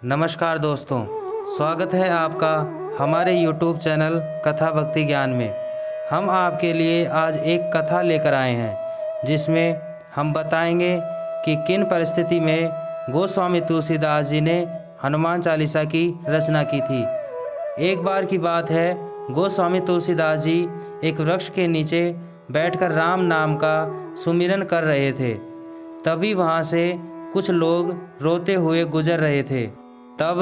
नमस्कार दोस्तों, स्वागत है आपका हमारे YouTube चैनल कथा भक्ति ज्ञान में। हम आपके लिए आज एक कथा लेकर आए हैं जिसमें हम बताएंगे कि किन परिस्थिति में गोस्वामी तुलसीदास जी ने हनुमान चालीसा की रचना की थी। एक बार की बात है, गोस्वामी तुलसीदास जी एक वृक्ष के नीचे बैठकर राम नाम का सुमिरन कर रहे थे। तभी वहाँ से कुछ लोग रोते हुए गुजर रहे थे। तब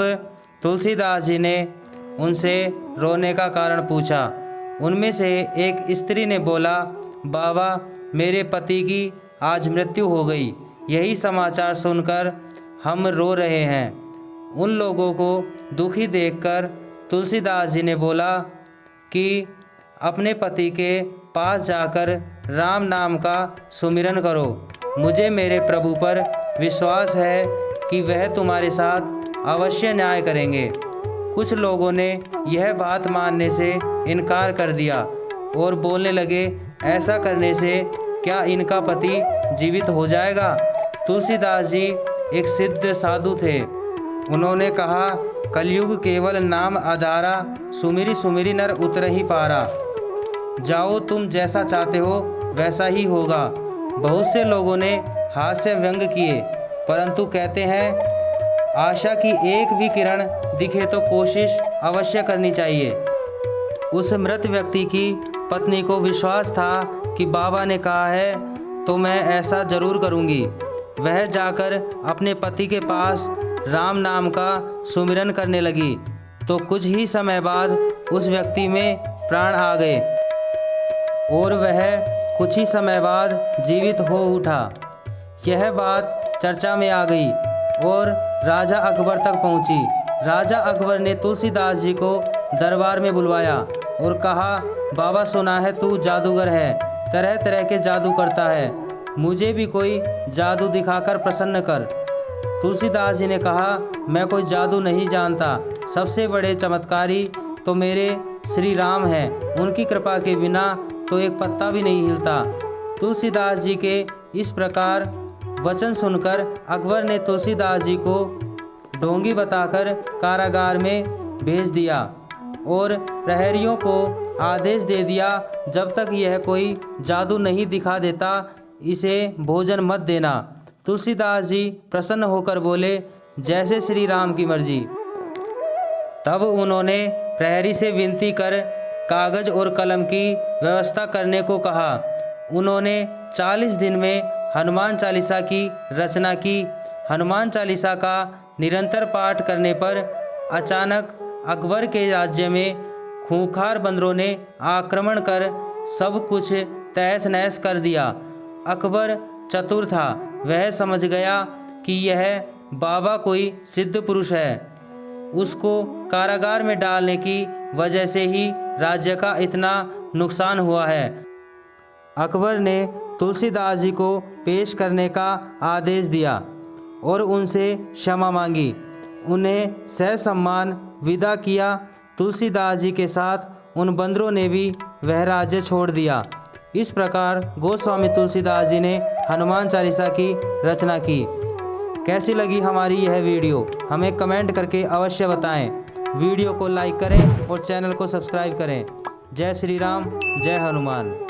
तुलसीदास जी ने उनसे रोने का कारण पूछा। उनमें से एक स्त्री ने बोला, बाबा, मेरे पति की आज मृत्यु हो गई, यही समाचार सुनकर हम रो रहे हैं। उन लोगों को दुखी देखकर तुलसीदास जी ने बोला कि अपने पति के पास जाकर राम नाम का सुमिरन करो। मुझे मेरे प्रभु पर विश्वास है कि वह तुम्हारे साथ अवश्य न्याय करेंगे। कुछ लोगों ने यह बात मानने से इनकार कर दिया और बोलने लगे, ऐसा करने से क्या इनका पति जीवित हो जाएगा? तुलसीदास जी एक सिद्ध साधु थे। उन्होंने कहा, कलयुग केवल नाम आधारा, सुमिरी सुमिरी नर उतर ही पारा। जाओ, तुम जैसा चाहते हो वैसा ही होगा। बहुत से लोगों ने हास्य व्यंग किए, परंतु कहते हैं आशा की एक भी किरण दिखे तो कोशिश अवश्य करनी चाहिए। उस मृत व्यक्ति की पत्नी को विश्वास था कि बाबा ने कहा है तो मैं ऐसा जरूर करूंगी। वह जाकर अपने पति के पास राम नाम का सुमिरन करने लगी तो कुछ ही समय बाद उस व्यक्ति में प्राण आ गए और वह कुछ ही समय बाद जीवित हो उठा। यह बात चर्चा में आ गई और राजा अकबर तक पहुंची। राजा अकबर ने तुलसीदास जी को दरबार में बुलवाया और कहा, बाबा, सुना है तू जादूगर है, तरह तरह के जादू करता है, मुझे भी कोई जादू दिखाकर प्रसन्न कर। तुलसीदास जी ने कहा, मैं कोई जादू नहीं जानता, सबसे बड़े चमत्कारी तो मेरे श्री राम हैं, उनकी कृपा के बिना तो एक पत्ता भी नहीं हिलता। तुलसीदास जी के इस प्रकार वचन सुनकर अकबर ने तुलसीदास जी को ढोंगी बताकर कारागार में भेज दिया और प्रहरियों को आदेश दे दिया, जब तक यह कोई जादू नहीं दिखा देता इसे भोजन मत देना। तुलसीदास जी प्रसन्न होकर बोले, जैसे श्री राम की मर्जी। तब उन्होंने प्रहरी से विनती कर कागज और कलम की व्यवस्था करने को कहा। उन्होंने 40 दिन में हनुमान चालीसा की रचना की। हनुमान चालीसा का निरंतर पाठ करने पर अचानक अकबर के राज्य में खूंखार बंदरों ने आक्रमण कर सब कुछ तहस नहस कर दिया। अकबर चतुर था, वह समझ गया कि यह बाबा कोई सिद्ध पुरुष है। उसको कारागार में डालने की वजह से ही राज्य का इतना नुकसान हुआ है। अकबर ने तुलसीदास जी को पेश करने का आदेश दिया और उनसे क्षमा मांगी। उन्हें सहसम्मान विदा किया। तुलसीदास जी के साथ उन बंदरों ने भी वह राज्य छोड़ दिया। इस प्रकार गोस्वामी तुलसीदास जी ने हनुमान चालीसा की रचना की। कैसी लगी हमारी यह वीडियो, हमें कमेंट करके अवश्य बताएं। वीडियो को लाइक करें और चैनल को सब्सक्राइब करें। जय श्री राम, जय हनुमान।